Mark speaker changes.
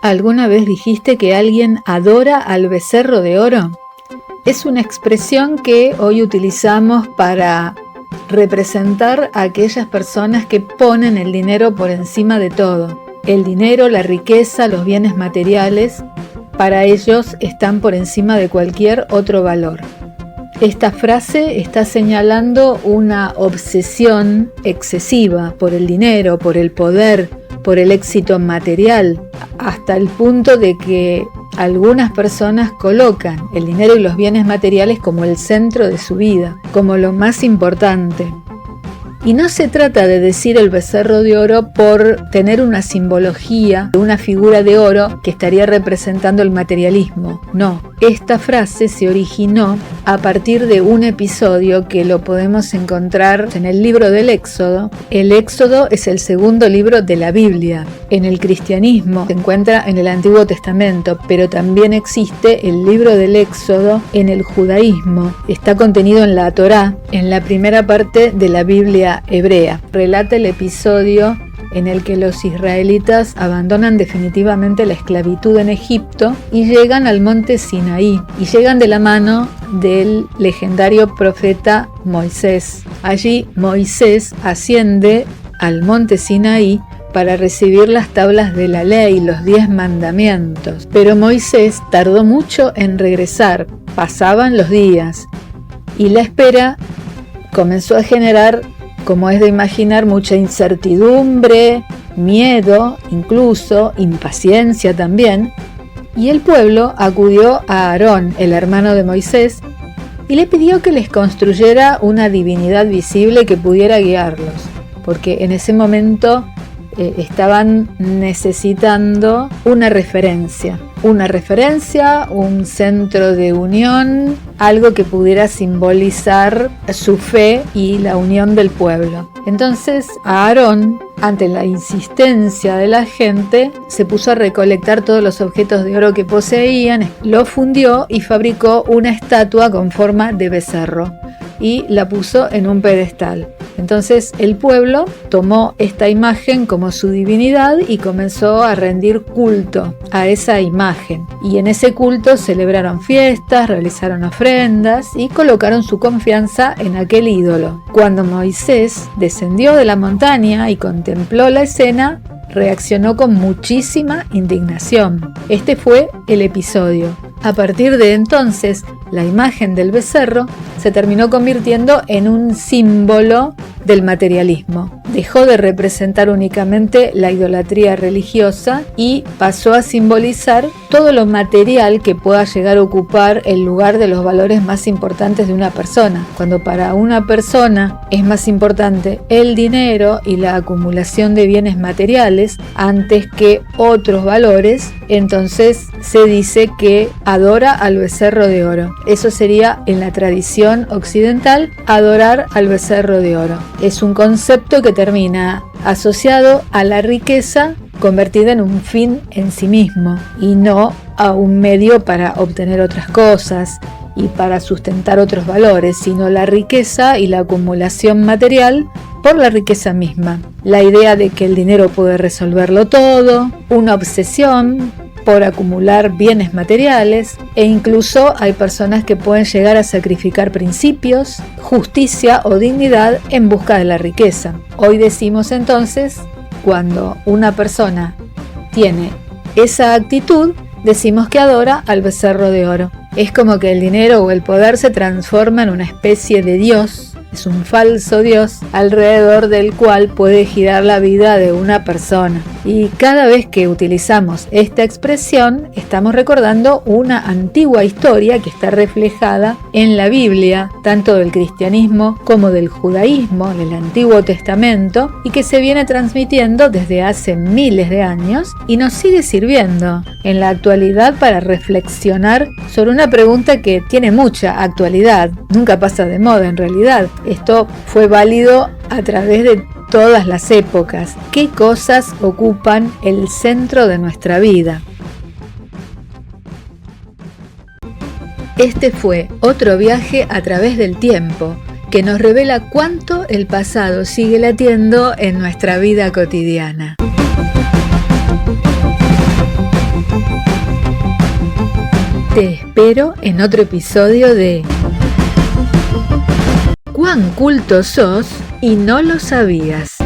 Speaker 1: ¿Alguna vez dijiste que alguien adora al becerro de oro? Es una expresión que hoy utilizamos para representar a aquellas personas que ponen el dinero por encima de todo. El dinero, la riqueza, los bienes materiales, para ellos están por encima de cualquier otro valor. Esta frase está señalando una obsesión excesiva por el dinero, por el poder, por el éxito material, hasta el punto de que algunas personas colocan el dinero y los bienes materiales como el centro de su vida, como lo más importante. Y no se trata de decir el becerro de oro por tener una simbología de una figura de oro que estaría representando el materialismo. No, esta frase se originó a partir de un episodio que lo podemos encontrar en el libro del Éxodo. El Éxodo es el segundo libro de la Biblia. En el cristianismo se encuentra en el Antiguo Testamento, pero también existe el libro del Éxodo en el judaísmo. Está contenido en la Torá, en la primera parte de la Biblia hebrea. Relata el episodio en el que los israelitas abandonan definitivamente la esclavitud en Egipto y llegan al monte Sinaí, y llegan de la mano del legendario profeta Moisés. Allí Moisés asciende al monte Sinaí para recibir las tablas de la ley, los 10 mandamientos. Pero Moisés tardó mucho en regresar, pasaban los días, y la espera comenzó a generar, como es de imaginar, mucha incertidumbre, miedo, incluso impaciencia también. Y el pueblo acudió a Aarón, el hermano de Moisés, y le pidió que les construyera una divinidad visible que pudiera guiarlos, porque en ese momento estaban necesitando una referencia, un centro de unión, algo que pudiera simbolizar su fe y la unión del pueblo. Entonces Aarón, ante la insistencia de la gente, se puso a recolectar todos los objetos de oro que poseían, lo fundió y fabricó una estatua con forma de becerro y la puso en un pedestal. Entonces el pueblo tomó esta imagen como su divinidad y comenzó a rendir culto a esa imagen. Y en ese culto celebraron fiestas, realizaron ofrendas y colocaron su confianza en aquel ídolo. Cuando Moisés descendió de la montaña y contempló la escena, reaccionó con muchísima indignación. Este fue el episodio. A partir de entonces, la imagen del becerro se terminó convirtiendo en un símbolo del materialismo. Dejó de representar únicamente la idolatría religiosa y pasó a simbolizar todo lo material que pueda llegar a ocupar el lugar de los valores más importantes de una persona. Cuando para una persona es más importante el dinero y la acumulación de bienes materiales antes que otros valores, entonces se dice que adora al becerro de oro. Eso sería, en la tradición occidental, adorar al becerro de oro. Es un concepto que termina asociado a la riqueza convertida en un fin en sí mismo y no a un medio para obtener otras cosas y para sustentar otros valores, sino la riqueza y la acumulación material por la riqueza misma. La idea de que el dinero puede resolverlo todo, una obsesión por acumular bienes materiales, e incluso hay personas que pueden llegar a sacrificar principios, justicia o dignidad en busca de la riqueza. Hoy decimos entonces, cuando una persona tiene esa actitud, decimos que adora al becerro de oro. Es como que el dinero o el poder se transforma en una especie de Dios. Es un falso Dios alrededor del cual puede girar la vida de una persona. Y cada vez que utilizamos esta expresión, estamos recordando una antigua historia que está reflejada en la Biblia, tanto del cristianismo como del judaísmo, del Antiguo Testamento, y que se viene transmitiendo desde hace miles de años y nos sigue sirviendo en la actualidad para reflexionar sobre una pregunta que tiene mucha actualidad, nunca pasa de moda en realidad. Esto fue válido a través de todas las épocas. ¿Qué cosas ocupan el centro de nuestra vida? Este fue otro viaje a través del tiempo que nos revela cuánto el pasado sigue latiendo en nuestra vida cotidiana. Te espero en otro episodio de ¿Cuán culto sos y no lo sabías?